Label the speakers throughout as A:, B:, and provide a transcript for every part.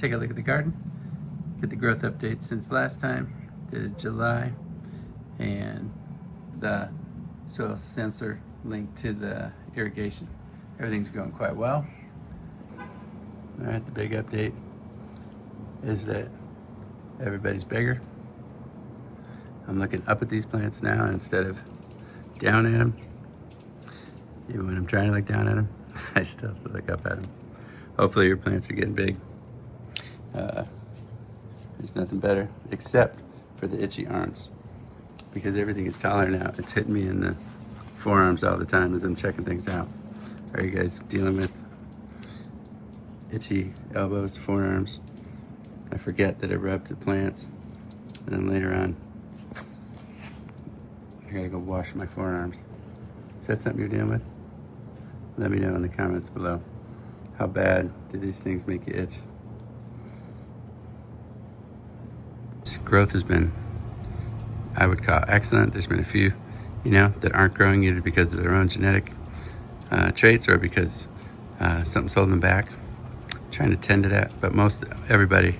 A: take a look at the garden, get the growth update since last time. Did it July, and the soil sensor linked to the irrigation. Everything's going quite well. All right, the big update is that everybody's bigger. I'm looking up at these plants now instead of down at them. Even when I'm trying to look down at them, I still have to look up at them. Hopefully your plants are getting big. There's nothing better except for the itchy arms, because everything is taller now. It's hitting me in the forearms all the time as I'm checking things out. Are you guys dealing with itchy elbows, forearms? I forget that I rubbed the plants, and then later on I gotta go wash my forearms. Is that something you're dealing with? Let me know in the comments below. How bad do these things make you itch? Growth has been, I would call, excellent. There's been a few, that aren't growing either because of their own genetic traits or because something's holding them back. I'm trying to tend to that, but everybody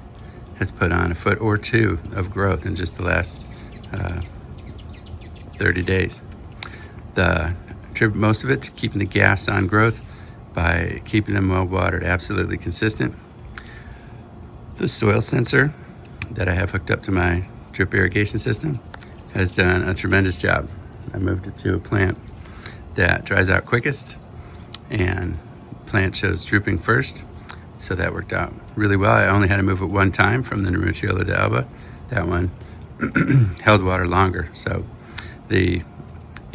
A: has put on a foot or two of growth in just the last 30 days. Most of it to keeping the gas on growth by keeping them well watered, absolutely consistent. The soil sensor that I have hooked up to my drip irrigation system has done a tremendous job. I moved it to a plant that dries out quickest, and plant shows drooping first, so that worked out really well. I only had to move it one time from the Nerucciola to Alba. That one held water longer, so you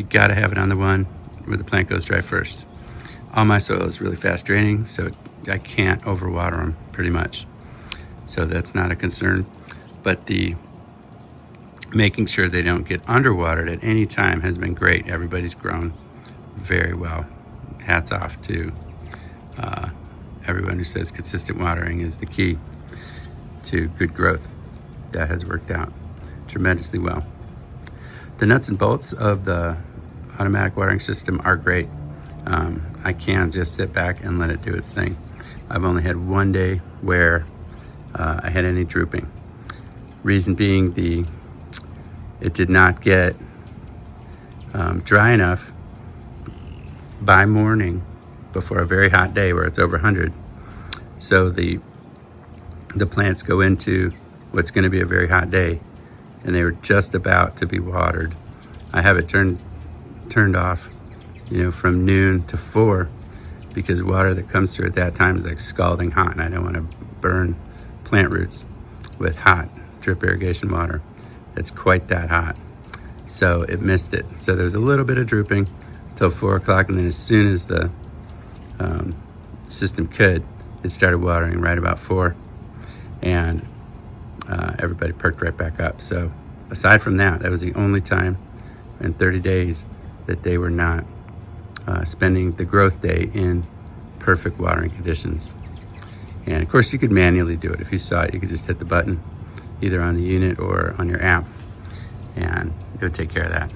A: got to have it on the one where the plant goes dry first. All my soil is really fast draining, so I can't overwater them pretty much, so that's not a concern. But the making sure they don't get underwatered at any time has been great. Everybody's grown very well. Hats off to everyone who says consistent watering is the key to good growth. That has worked out tremendously well. The nuts and bolts of the automatic watering system are great. I can just sit back and let it do its thing. I've only had one day where I had any drooping. Reason being, it did not get dry enough by morning before a very hot day where it's over 100. So the plants go into what's going to be a very hot day, and they were just about to be watered. I have it turned off, from noon to 4, because water that comes through at that time is like scalding hot, and I don't want to burn plant roots with hot drip irrigation water. It's quite that hot, so it missed it. So there was a little bit of drooping till 4 o'clock, and then as soon as the system it started watering right about 4, and everybody perked right back up. So aside from that was the only time in 30 days that they were not spending the growth day in perfect watering conditions. And of course you could manually do it. If you saw it, you could just hit the button either on the unit or on your app, and it would take care of that.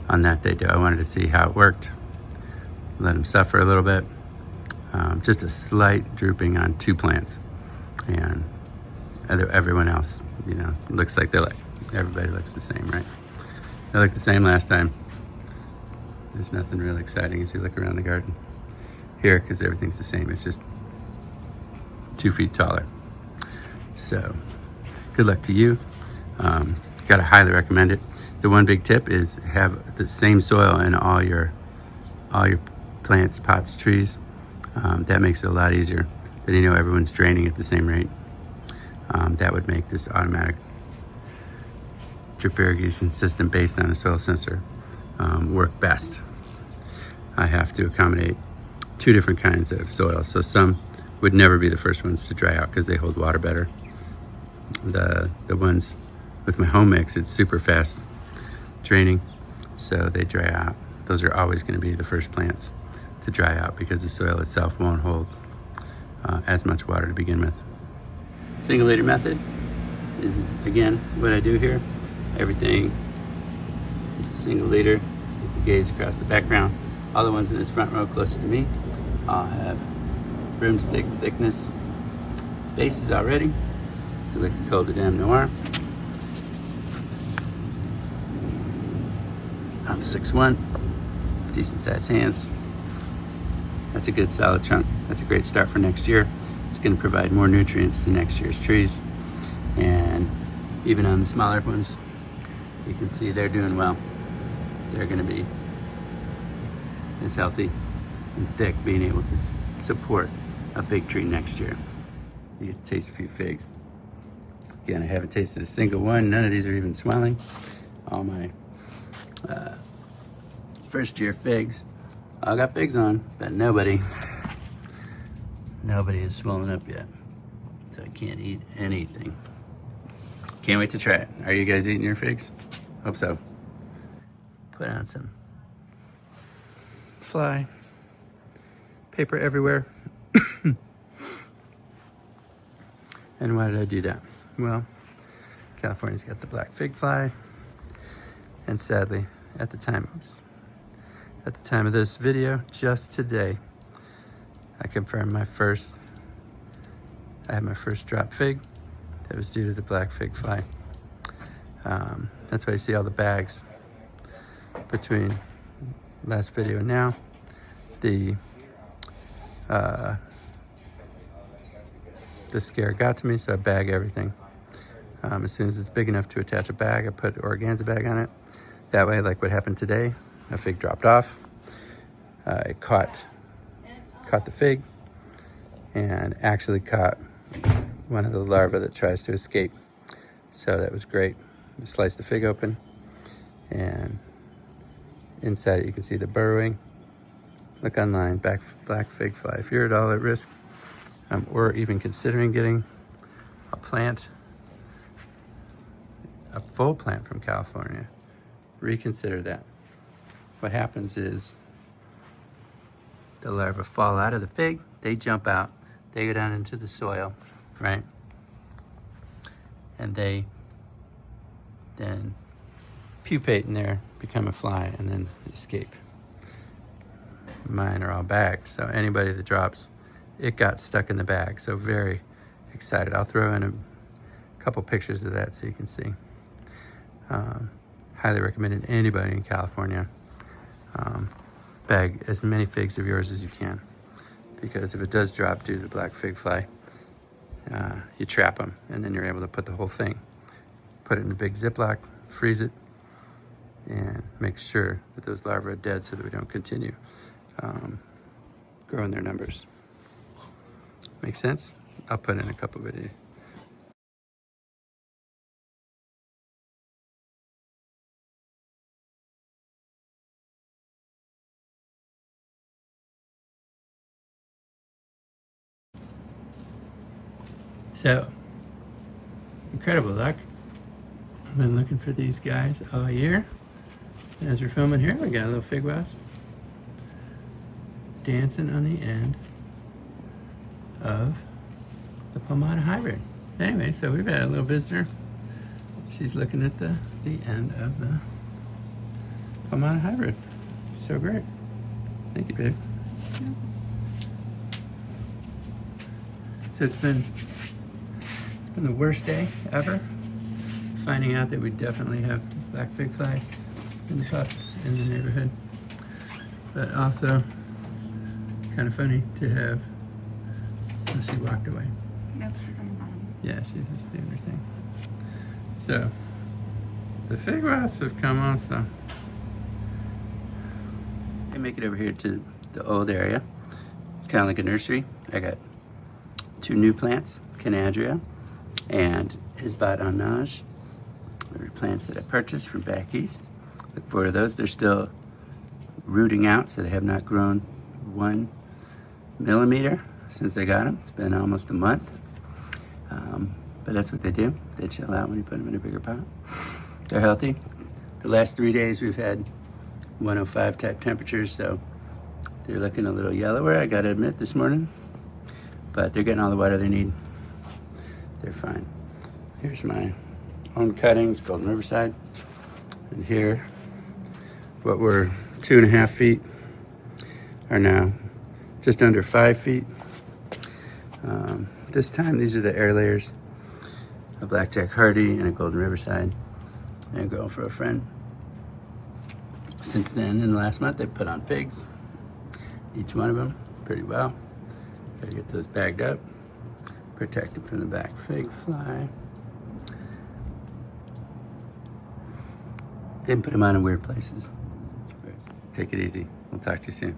A: On that day, I wanted to see how it worked. Let them suffer a little bit. Just a slight drooping on 2 plants, and everyone else, looks like everybody looks the same, right? They looked the same last time. There's nothing really exciting as you look around the garden here, because everything's the same. It's just 2 feet taller. So good luck to you. Gotta highly recommend it. The one big tip is have the same soil in all your plants, pots, trees. That makes it a lot easier. Then everyone's draining at the same rate. That would make this automatic drip irrigation system based on a soil sensor work best. I have to accommodate 2 different kinds of soil. So some would never be the first ones to dry out because they hold water better. The ones with my home mix, it's super fast draining, so they dry out. Those are always going to be the first plants to dry out because the soil itself won't hold as much water to begin with. Single liter method is, again, what I do here. Everything is a single liter. You can gaze across the background. All the ones in this front row closest to me all have broomstick thickness faces already. They look the Col de Dame Noir. I'm 6'1", decent sized hands. That's a good solid chunk. That's a great start for next year. It's going to provide more nutrients to next year's trees. And even on the smaller ones, you can see they're doing well. They're going to be as healthy and thick, being able to support a big tree next year. You get to taste a few figs. Again, I haven't tasted a single one. None of these are even swelling. All my first year figs, I got figs on, but nobody is swollen up yet. So I can't eat anything. Can't wait to try it. Are you guys eating your figs? Hope so. Put on some fly paper everywhere. And why did I do that? Well, California's got the black fig fly, and sadly, at the time of this video, just today, I confirmed I had my first drop fig that was due to the black fig fly. That's why you see all the bags between last video and now. The scare got to me, so I bag everything. As soon as it's big enough to attach a bag, I put an organza bag on it. That way, like what happened today, a fig dropped off. It caught the fig and actually caught one of the larvae that tries to escape. So that was great. We sliced the fig open, and inside it you can see the burrowing. Look online, black fig fly. If you're at all at risk, or even considering getting a full plant from California, reconsider that. What happens is the larvae fall out of the fig, they jump out, they go down into the soil, right? And they then pupate in there, become a fly, and then escape. Mine are all bagged, so anybody that drops, it got stuck in the bag. So very excited. I'll throw in a couple pictures of that so you can see. Highly recommended anybody in California bag as many figs of yours as you can, because if it does drop due to the black fig fly, you trap them, and then you're able to put the whole thing, put it in a big Ziploc, freeze it, and make sure that those larvae are dead so that we don't continue growing their numbers. Make sense? I'll put in a couple videos. So, incredible luck. I've been looking for these guys all year. And as we're filming here, we got a little fig wasp dancing on the end of the Pomona hybrid. Anyway, so we've had a little visitor. She's looking at the end of the Pomona hybrid. So great. Thank you, babe. So it's been the worst day ever, finding out that we definitely have black fig flies in the neighborhood. But also kind of funny to have, oh, she walked away.
B: Nope, she's on the bottom.
A: Yeah, she's just doing her thing. So the fig wasps have come also. I make it over here to the old area. It's kind of like a nursery. I got 2 new plants, Canadria and Isbat Anaj. They're plants that I purchased from back east. Look forward to those. They're still rooting out, so they have not grown 1 millimeter since I got them. It's been almost a month. But that's what they do. They chill out when you put them in a bigger pot. They're healthy. The last 3 days we've had 105 type temperatures, so they're looking a little yellower, I gotta admit, this morning. But they're getting all the water they need. They're fine. Here's my own cuttings, Golden Riverside. And here, what were 2.5 feet are now just under 5 feet. This time, these are the air layers, a blackjack hardy and a golden riverside, and a girl for a friend. Since then, in the last month, they've put on figs, each one of them pretty well. Gotta get those bagged up, protect them from the back fig fly. Didn't put them on in weird places. Take it easy. We'll talk to you soon.